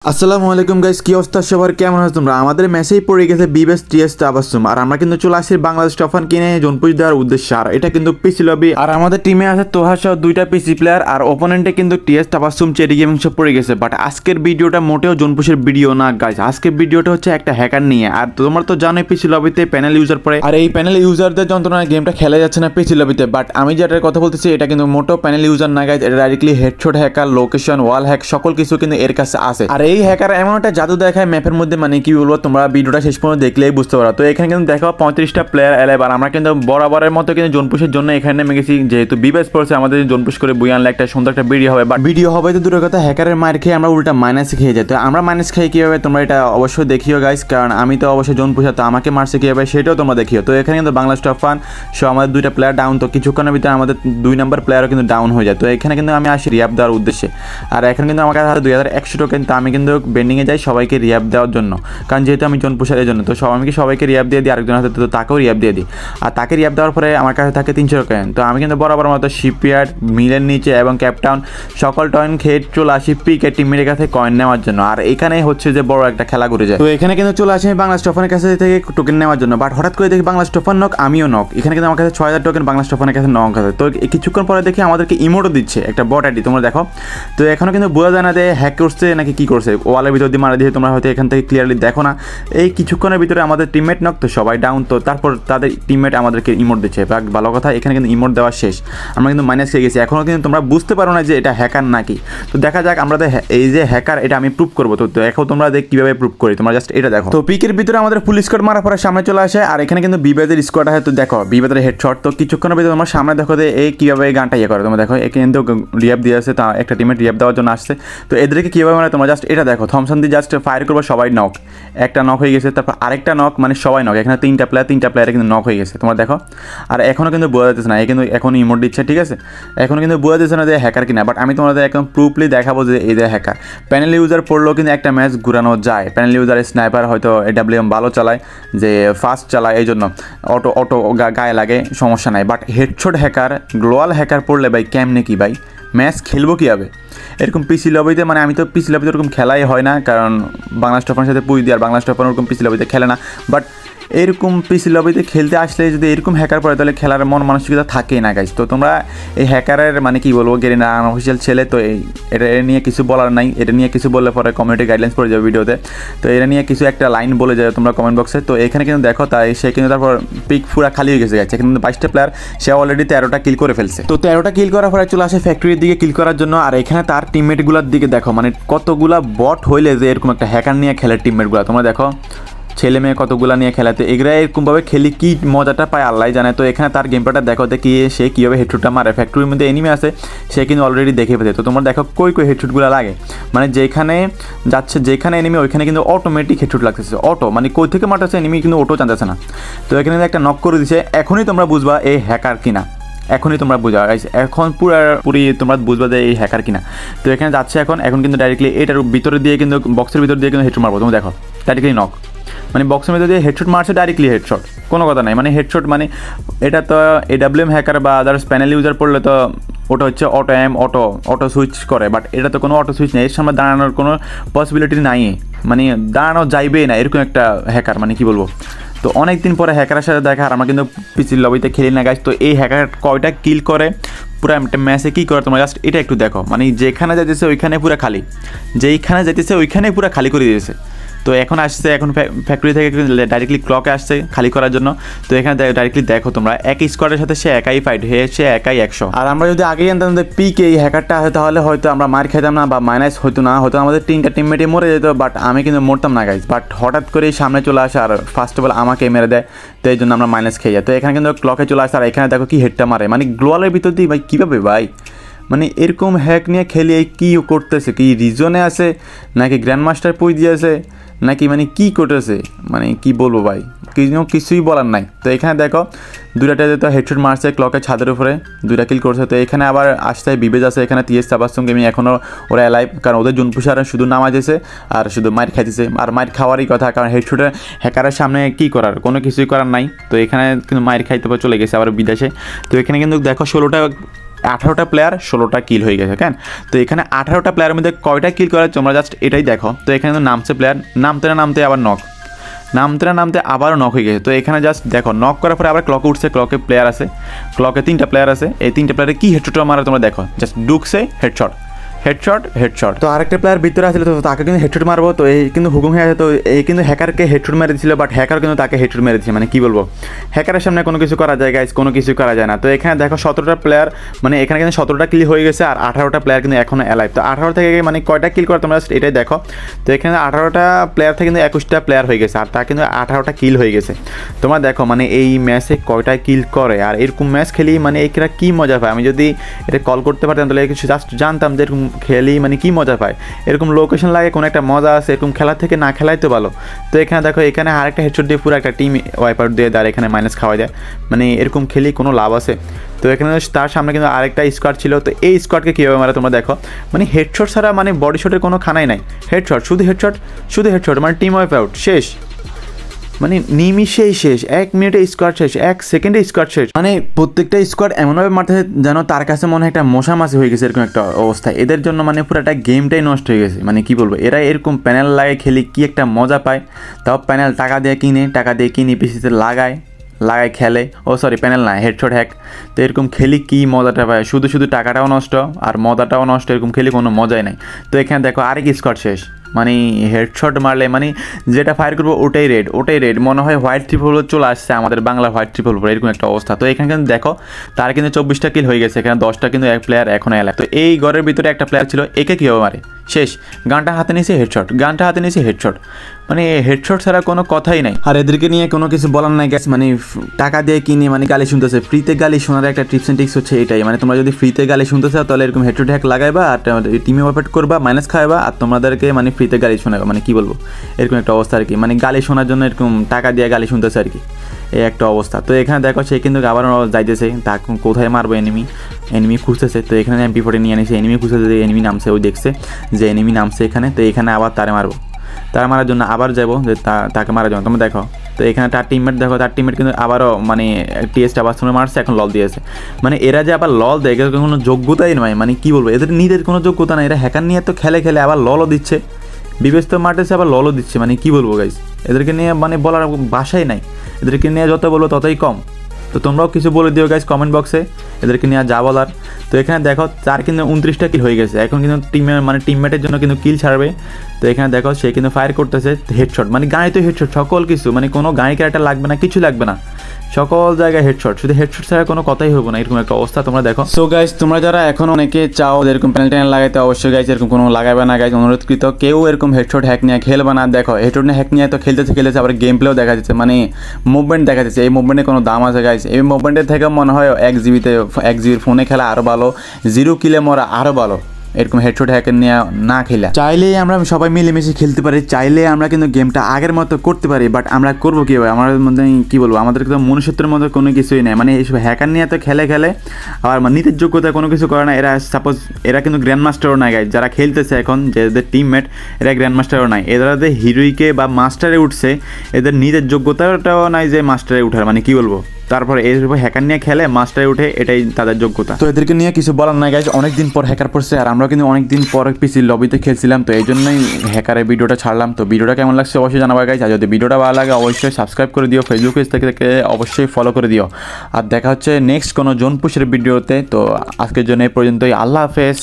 আসসালামু আলাইকুম গাইস, কি অবস্থা সবার? কেমন আছো তোমরা? আমাদের মেসেই পড়ে গেছে বিবেস টিএস তাবাসসুম, আর আমরা কিন্তু চলে আসছি বাংলাদেশ টফান কিনে জোনপুশ দেওয়ার উদ্দেশ্যে। আর এটা কিন্তু পিসি লবি, আর আমাদের টিমে আছে তোহা সহ দুইটা পিসি প্লেয়ার, আর ওপোনেন্টে কিন্তু টিএস তাবাসসুম চেরি গেমিং সব পড়ে গেছে। বাট আজকের ভিডিওটা মোটেও জোনপুশের ভিডিও না গাইস, আজকের ভিডিওটা হচ্ছে একটা হ্যাকার নিয়ে। আর তোমরা তো জানোই পিসি লবিতে প্যানেল ইউজার পড়ে, আর এই প্যানেল ইউজারদের যন্ত্রণায় গেমটা খেলা যাচ্ছে না পিসি লবিতে। বাট আমি যেটার কথা বলতেছি এটা কিন্তু মোটেও প্যানেল ইউজার না গাইস, এটা ডাইরেক্টলি হেডশট হ্যাকার, লোকেশন, ওয়াল হ্যাক সকল কিছু কিন্তু এর কাছে আছে। আর এই হ্যাকার এমন একটা জাদু দেখায় ম্যাপের মধ্যে, মানে কি বলবো, তোমরা ভিডিওটা শেষ পর্যন্ত দেখলেই বুঝতে পারো। তো এখানে কিন্তু দেখো 35টা প্লেয়ার এলাইভ, আর আমরা কিন্তু বরাবরের মতো কিন্তু জোনপুশের জন্য এখানে নেমে গেছি। যেহেতু বিবেস পড়ছে আমাদের জোনপুশ করে বই আনলে একটা সুন্দর একটা ভিডিও হবে, বাট ভিডিও হবে তো দূরের কথা, হ্যাকারের মার খেয়ে আমরা উল্টা মাইনাস খেয়ে যাই। তো আমরা মাইনাস খাই কীভাবে তোমরা এটা অবশ্যই দেখিও গাইস, কারণ আমি তো অবশ্যই জোনপুশা, তো আমাকে মারছে কীভাবে সেটাও তোমরা দেখিও। তো এখানে কিন্তু বাংলাদেশ টফান সো আমাদের দুইটা প্লেয়ার ডাউন, তো কিছুক্ষণের ভিতরে আমাদের 2 নম্বর প্লেয়ারও কিন্তু ডাউন হয়ে যায়। তো এখানে কিন্তু আমি আসি রিয়াব দেওয়ার উদ্দেশ্যে, আর এখন কিন্তু আমার কাছে 2100 টোকেন, তো আমি কিন্তু বেন্ডিংয়ে যাই সবাইকে রিয়াব দেওয়ার জন্য, কারণ যেহেতু আমি জোনপুশারের জন্য। তো আমি কি সবাইকে রিয়াব দিয়ে দিই, আরেকজন হাতে তো তাকেও রিয়াব দিয়ে দিই, আর তাকে রিয়াব দেওয়ার পরে আমার কাছে থাকে 300 টোকেন। তো আমি কিন্তু বরাবর মতো শিপইয়ার্ড, মিলের নিচে এবং ক্যাপটাউন সকল টয়েন খেয়ে চলে আসি পিকে টিমের কাছে কয়েন নেওয়ার জন্য। আর এখানে হচ্ছে যে বড় একটা খেলা ঘুরে যায়। তো এখানে কিন্তু চলে আসি আমি বাংলাদেশ টফানের কাছে থেকে টোকেন নেওয়ার জন্য, বাট হঠাৎ করে দেখি বাংলাদেশ টফান নক, আমিও নক। এখানে কিন্তু আমার কাছে 6000 টোকেন, বাংলাদেশ টফানের কাছে নক আছে। তো কিছুক্ষণ পরে দেখি আমাদেরকে ইমোটও দিচ্ছে একটা বট আইডি, তোমরা দেখো। তো এখনও কিন্তু বোঝা যায় না যে হ্যাক করছে নাকি কি করছে, ওয়ালের ভিতর দিয়ে মারা দিয়ে তোমরা হয়তো এখান থেকে ক্লিয়ারলি দেখো না। এই কিছুক্ষণের ভিতরে আমাদের টিমমেট নক, তো সবাই ডাউন। তো তারপর তাদের টিমমেট আমাদেরকে ইমোট দিচ্ছে, ভালো কথা। এখানে কিন্তু ইমোট দেওয়া শেষ, আমরা কিন্তু মাইনাস খেয়ে গেছি। এখনও কিন্তু তোমরা বুঝতে পারো না যে এটা হ্যাকার নাকি। তো দেখা যাক আমাদের এই যে হ্যাকার, এটা আমি প্রুভ করবো। তো দেখো তোমরা কীভাবে প্রুভ করি, তোমরা জাস্ট এটা দেখো। তো পিকের ভিতরে আমাদের ফুল স্কোয়াড মারার পরে সামনে চলে আসে, আর এখানে কিন্তু বিবাদের স্কোয়াড আছে। তো দেখো বিবাদের হেডশট, তো কিছুক্ষণের ভিতরে তোমার সামনে দেখো যে এই কীভাবে এই গানটা ইয়ে করে। তোমরা দেখো এখানে কিন্তু রিয়াব দিয়ে আছে, তা একটা টিমের রিয়াব দেওয়ার জন্য আসছে। তো এদেরকে কীভাবে মানে তোমরা জাস্ট এটা দেখো, থমসন দিয়ে জাস্ট ফায়ার করবো, সবাই নক, একটা নক হয়ে গেছে। তারপর আরেকটা নক, মানে সবাই নক। এখানে তিনটা প্লেয়ারে কিন্তু নক হয়ে গেছে, তোমরা দেখো। আর এখনও কিন্তু বোঝা যাচ্ছে না, কিন্তু এখনও ইমোট দিচ্ছে, ঠিক আছে। এখনও কিন্তু বোঝা যাচ্ছে না যে হ্যাকার কিনা, বাট আমি তোমাদের একদম প্রুফলি দেখাবো যে এই যে হ্যাকার। প্যানেল ইউজার পড়লেও কিন্তু একটা ম্যাচ ঘুরানো যায়। প্যানেল ইউজার স্নাইপার হয়তো AWM ভালো চালায়, যে ফাস্ট চালায়, এই জন্য অটো গায়ে লাগে, সমস্যা নাই। বাট হেডশট হ্যাকার, গ্লোয়াল হ্যাকার পড়লে ভাই কেমনে কি ভাই ম্যাচ খেলবো কীভাবে এরকম পিসি লবিতে? মানে আমি তো পিসি লবিতে ওরকম খেলাই হয় না, কারণ বাংলাদেশ টফানের সাথে পুই দিই, আর বাংলাদেশ টফান ওরকম পিসি লবিতে খেলে না। বাট এরকম পিসি লবিতে খেলতে আসলে যদি এরকম হ্যাকার পড়ে, তাহলে খেলার মন মানসিকতা থাকেই না গাইজ। তো তোমরা এই হ্যাকারের মানে কি বলবো, গেরিনা আনঅফিসিয়াল ছেলে, তো এটা নিয়ে কিছু বলার নাই। এটা নিয়ে কিছু বললে পরে কমিউনিটি গাইডলাইন্স পড়ে যাবে ভিডিওতে। তো এটা নিয়ে কিছু একটা লাইন বলে যাবে তোমরা কমেন্ট বক্সে। তো এখানে কিন্তু দেখো, তাই সে কিন্তু তারপর পিক পুরা খালি হয়ে গেছে গাইছে। এখানে কিন্তু 22টা প্লেয়ার, সে অলরেডি 13টা কিল করে ফেলছে। তো 13টা কিল করার পরে চলে আসে ফ্যাক্টরির দিকে কিল করার জন্য। আর এখানে তার টিমমেটগুলোর দিকে দেখো, মানে কতগুলা বট হইলে যে এরকম একটা হ্যাকার নিয়ে খেলে টিমমেটগুলো, তোমরা দেখো ছেলে মেয়ে কতগুলো নিয়ে খেলাতে, এগুলো এরকমভাবে খেলি কি মজাটা পায় আল্লাহ জানে। তো এখানে তার গেম প্লেটা দেখো কি সে কীভাবে হেডশটটা মারে। ফ্যাক্টরির মধ্যে এনিমি আছে, সে কিন্তু অলরেডি দেখে ফেলে। তো তোমরা দেখো কই হেডশটগুলো লাগে, মানে যেখানে যাচ্ছে, যেখানে এনিমি ওইখানে কিন্তু অটোমেটিক হেডশট লাগতেছে, অটো, মানে কই থেকে মারতেছে এনিমি কিন্তু অটো জানতেছে না। তো এখানে একটা নক করে দিচ্ছে, এখনই তোমরা বুঝবা এই হ্যাকার কিনা, এখনই তোমরা বুঝা, এখন পুরি তোমরা বুঝবা যে এই হ্যাকার কিনা। তো এখানে যাচ্ছে এখন কিন্তু ডাইরেক্টলি এটার ভিতরে দিয়ে কিন্তু বক্সের ভিতর দিয়ে কিন্তু হেডশট মারবো। তুমি দেখো ডাইরেক্টলি নক, মানে বক্সের মধ্যে দিয়ে হেডশট মারছে, ডাইরেক্টলি হেডশট, কোনো কথা নাই। মানে হেডশট মানে এটা তো AWM হ্যাকার বা আদার্স প্যানেল ইউজার পড়লে তো ওটা হচ্ছে অটো সুইচ করে, বাট এটা তো কোনো অটো সুইচ নেই, এর সামনে দাঁড়ানোর কোনো পসিবিলিটি নাই, মানে দাঁড়ানো যাইবেই না এরকম একটা হ্যাকার, মানে কি বলবো। তো অনেক দিন পরে হ্যাকারের সাথে দেখা, আর আমরা কিন্তু পিসির লবিতে খেলি না গাইজ। তো এই হ্যাকার কয়টা কিল করে পুরো একটা ম্যাচে কী করে তোমরা জাস্ট এটা একটু দেখো, মানে যেখানে যাইতেছে ওইখানে পুরো খালি, যেইখানে যাইতেছে ওইখানে পুরো খালি করে দিয়েছে। তো এখন আসছে, এখন ফ্যাক্টরি থেকে ডাইরেক্টলি ক্লকে আসছে খালি করার জন্য। তো এখানে ডাইরেক্টলি দেখো তোমরা, এক স্কোয়াডের সাথে সে একাই ফাইট হয়ে, সে একাই 100। আর আমরা যদি আগেই জানতাম যে পিকে এই হ্যাকারটা আছে, তাহলে হয়তো আমরা মার খেতাম না বা মাইনাস হতো না, হয়তো আমাদের 3টা টিমমেটে মরে যেত, বাট আমি কিন্তু মরতাম না গাইজ। বাট হঠাৎ করেই সামনে চলে আসে, আর ফার্স্ট অফ অল আমাকে মেরে দেয়, তো এই জন্য আমরা মাইনাস খেয়ে যাই। তো এখানে কিন্তু ক্লকে চলে আসে, আর এখানে দেখো কি হেডটা মারে, মানে গ্লোয়ালের ভিতর দিয়ে ভাই কীভাবে ভাই, মানে এরকম হ্যাক নিয়ে খেলে কী করতেছে, কি রিজনে আছে নাকি গ্র্যান্ড মাস্টার পুই দিয়েছে নাকি, মানে কি করতেছে, মানে কি বলবো ভাই, কিছুই বলার নাই। তো এখানে দেখো দুইটাতে তো হেডশট মারছে ক্লকের ছাদের উপরে, 2টা কিল করছে। তো এখানে আবার আসছে বিবেজ আছে, এখানে টিএস তাবাসসুম গেমিং এখনও ওরা অ্যালাইভ, কারণ ওদের জোনপুশার শুধু নামাজ দিয়েছে আর শুধু মাইর খাইতেছে, আর মাইর খাওয়ারই কথা, কারণ হেডশটের হ্যাকারের সামনে কী করার, কোনো কিছুই করার নাই। তো এখানে কিন্তু মাইর খাইতে চলে গেছে আবার বিদেশে। তো এখানে কিন্তু দেখো 16টা 18টা প্লেয়ার 16টা কিল হয়ে গেছে কেন। তো এখানে 18টা প্লেয়ারের মধ্যে কয়টা কিল করে তোমরা জাস্ট এটাই দেখো। তো এখানে তো নামছে প্লেয়ার, নামতে আবার নক, নামতে আবারও নক হয়ে গেছে। তো এখানে জাস্ট দেখো নক করার পরে আবার ক্লকে উঠছে, ক্লকে প্লেয়ার আছে, ক্লকে 3টা প্লেয়ার আছে। এই 3টা প্লেয়ারে কি হেডশট মারা তোমরা দেখো, জাস্ট ঢুকছে হেডশট হেডশট হেডশট। তো আরেকটা প্লেয়ার ভিতরে আসলে তো তাকে কিন্তু হেডশট মারবো, তো এই কিন্তু হুকুম হয়ে আছে। তো এই কিন্তু হ্যাকারকে হেডশট মেরে দিয়েছিল, বাট হ্যাকার কিন্তু তাকে হেডশট মেরে দিচ্ছে। মানে কি বলবো, হ্যাকারের সামনে কোনো কিছু করা যায় গাইস, কোনো কিছু করা যায় না। তো এখানে দেখো 17টা প্লেয়ার, মানে এখানে কিন্তু 17টা কিল হয়ে গেছে, আর 18টা প্লেয়ার কিন্তু এখনো অ্যালাইভ। তো 18 থেকে মানে কয়টা কিল করে তোমরা এটাই দেখো। তো এখানে 18টা প্লেয়ার থেকে কিন্তু 21টা প্লেয়ার হয়ে গেছে, আর তা কিন্তু 18টা কিল হয়ে গেছে। তোমরা দেখো মানে এই ম্যাচে কয়টা কিল করে, আর এরকম ম্যাচ খেলি মানে এরা কি মজা পায়। আমি যদি এটা কল করতে পারতাম তাহলে কিছু জাস্ট জানতাম যে এরকম খেলি মানে কি মজা পায়, এরকম লোকেশন লাগে কোনো একটা মজা আছে, এরকম খেলা থেকে না খেলাই তো ভালো। তো এখানে দেখো এখানে আরেকটা হেডশট দিয়ে পুরো একটা টিম ওয়াইপ আউট দিয়ে দেয়, এখানে মাইনাস খাওয়া যায়, মানে এরকম খেলি কোনো লাভ আছে। তো এখানে তার সামনে কিন্তু আরেকটা স্কোয়াড ছিল। তো এই স্কোয়াডকে কীভাবে মারে তোমরা দেখো, মানে হেডশট ছাড়া মানে বডি শটের কোনো খানাই নাই, হেডশট শুধু হেডশট মানে টিম ওয়াইপ আউট শেষ, মানে নিমিশেই শেষ, 1 মিনিটে স্কোয়াড শেষ, 1 সেকেন্ডে স্কোয়াড শেষ। মানে প্রত্যেকটা স্কোয়াড এমনভাবে মারতেছে যেন তার কাছে মনে হয় একটা মশা মাছি হয়ে গেছে, এরকম একটা অবস্থা। এদের জন্য মানে পুরো একটা গেমটাই নষ্ট হয়ে গেছে। মানে কি বলবো, এরা এরকম প্যানেল লাগে খেলি কি একটা মজা পায়। তাও প্যানেল টাকা দিয়ে কিনে পিসিতে লাগায় খেলে, ও সরি প্যানেল না, হেডশট হ্যাক। তো এরকম খেলি কি মজাটা পায়, শুধু টাকাটাও নষ্ট আর মজাটাও নষ্ট, এরকম খেলি কোনো মজাই নাই। তো এখানে দেখো আরেক স্কোয়াড শেষ, মানে হেডশট মারলে মানে যেটা ফায়ার করবো ওটাই রেড মনে হয় হোয়াইট ট্রিপল চলে আসছে আমাদের বাংলা হোয়াইট ট্রিপল, এরকম একটা অবস্থা। তো এখানে কিন্তু দেখো তার কিন্তু 24টা কিল হয়ে গেছে, এখানে 10টা কিন্তু এক প্লেয়ার এখনো এলাকা। তো এই ঘরের ভিতরে একটা প্লেয়ার ছিল, একে কীভাবে মারে শেষ, গানটা হাতে নিয়েছে হেডশট, মানে হেডশট ছাড়া কোনো কথাই নাই। আর এদেরকে নিয়ে কোনো কিছু বলার নাই গ্যাস, মানে টাকা দিয়ে কিনে মানে গালি শুনতেছে। ফ্রিতে গালি শোনার একটা টিপস অ্যান্ড ট্রিক্স হচ্ছে এটাই, মানে তোমরা যদি ফ্রিতে গালি শুনতে চাও তাহলে এরকম হেডশট হ্যাক লাগাইবা আর টিমে অপারেট করবা, মাইনাস খাওয়াবা, আর তোমাদেরকে মানে ফ্রিতে গালি শোনাবে। মানে কি বলবো, এরকম একটা অবস্থা আর কি, মানে গালি শোনার জন্য এরকম টাকা দিয়ে গালি শুনতেছে আর কি, এই একটা অবস্থা। তো এখানে দেখো সে কিন্তু আবার যাইতেছে, তা কোথায় মারবো, এনিমি খুঁজতেছে। তো এখানে MP40 নিয়ে আনিছে, এনিমি খুঁজতেছে, এনিমি নামছে, ওই দেখছে যে এনিমি নামছে এখানে। তো এখানে আবার তারে মারবো, তারা মারার জন্য আবার যাবো যে তাকে মারার জন্য। তোমরা দেখো তো এখানে তার টিমমেট দেখো, তার টিমমেট কিন্তু আবারও মানে টিএসটা আবার শুনে মারছে, এখন লল দিয়েছে। মানে এরা যে আবার লল দেয় এদের কোনো যোগ্যতাই নয়, মানে কি বলবো, এদের নিজের কোনো যোগ্যতা নাই। এরা হ্যাকার নিয়ে তো খেলে আবার ললও দিচ্ছে, বিবেচ তো মারতেছে আবার ললও দিচ্ছে। মানে কি বলবো গাইস, এদেরকে নিয়ে মানে বলার ভাষাই নাই, এদেরকে নিয়ে যত বলবো ততই কম। তো তোমরাও কিছু বলে দিও গাইস কমেন্ট বক্সে, এদেরকে নিয়ে যা বলার। তো এখানে দেখো তার কিন্তু 29টা কিল হয়ে গেছে, এখন কিন্তু টিমমেটের জন্য কিন্তু কিল ছাড়বে। তো এখানে দেখো সে কিন্তু ফায়ার করতেছে হেডশট, মানে গাড়ি তো হেডশট, সকল কিছু, মানে কোনো গাড়ি ক্যারেক্টার লাগবে না, কিছু লাগবে না, সকল জায়গায় হেডশট, শুধু হেডশট ছাড়া কোনো কথাই হবে না, এরকম একটা অবস্থা। তোমরা দেখো। সো গাইস তোমরা যারা এখন অনেকে চাও এরকম প্যানেল লাগাইতে, অবশ্যই গাইস এরকম কোনো লাগাবে না গাইস, অনুরোধকৃত। কেউ এরকম হেডশট হ্যাক নিয়ে খেলবে না। দেখো হেডশট নিয়ে হ্যাক নিয়ে তো খেলতেছে, আবার গেম প্লেও দেখা যাচ্ছে, মানে মুভমেন্ট দেখা যাচ্ছে। এই মুভমেন্টের কোনো দাম আছে গাইস, এই মুভমেন্টের থেকে মনে হয় 1 জিবির ফোনে খেলা আরও ভালো, 0 কিলে মরা আরও ভালো, এরকম হেডশট হ্যাকের নিয়ে না খেলা। চাইলেই আমরা সবাই মিলেমিশে খেলতে পারি, চাইলে আমরা কিন্তু গেমটা আগের মতো করতে পারি, বাট আমরা করবো কীভাবে, আমাদের মধ্যে কী বলবো, আমাদের কিন্তু মনুষ্যত্বের মধ্যে কোনো কিছুই নেই। মানে এইসব হ্যাকার নিয়ে তো খেলে আবার নিজের যোগ্যতা কোনো কিছু করে না। এরা সাপোজ এরা কিন্তু গ্র্যান্ড মাস্টারও নাই গাইজ, যারা খেলতেছে এখন যাদের টিমমেট এরা গ্র্যান্ড মাস্টারও নাই। এরা যে হিরোইকে বা মাস্টারে উঠছে, এদের নিজের যোগ্যতাটাও নাই যে মাস্টারে উঠার, মানে কি বলবো। তারপরে এই হ্যাকার নিয়ে খেলে মাস্টারে উঠে, এটাই তাদের যোগ্যতা। তো এদেরকে নিয়ে কিছু বলার নাই গাইজ, অনেকদিন পর হ্যাকার পড়ছে, আর আমরা কিন্তু অনেকদিন পর পিসি লবিতে খেলছিলাম, তো এই জন্যই হ্যাকারের ভিডিওটা ছাড়লাম। তো ভিডিওটা কেমন লাগছে অবশ্যই জানাবা গাইজ, আর যদি ভিডিওটা ভালো লাগে অবশ্যই সাবস্ক্রাইব করে দিও, ফেসবুক পেজ থেকে অবশ্যই ফলো করে দিও। আর দেখা হচ্ছে নেক্সট কোনো জোন পুশের ভিডিওতে। তো আজকের জন্য এই পর্যন্তই, আল্লাহ হাফেজ।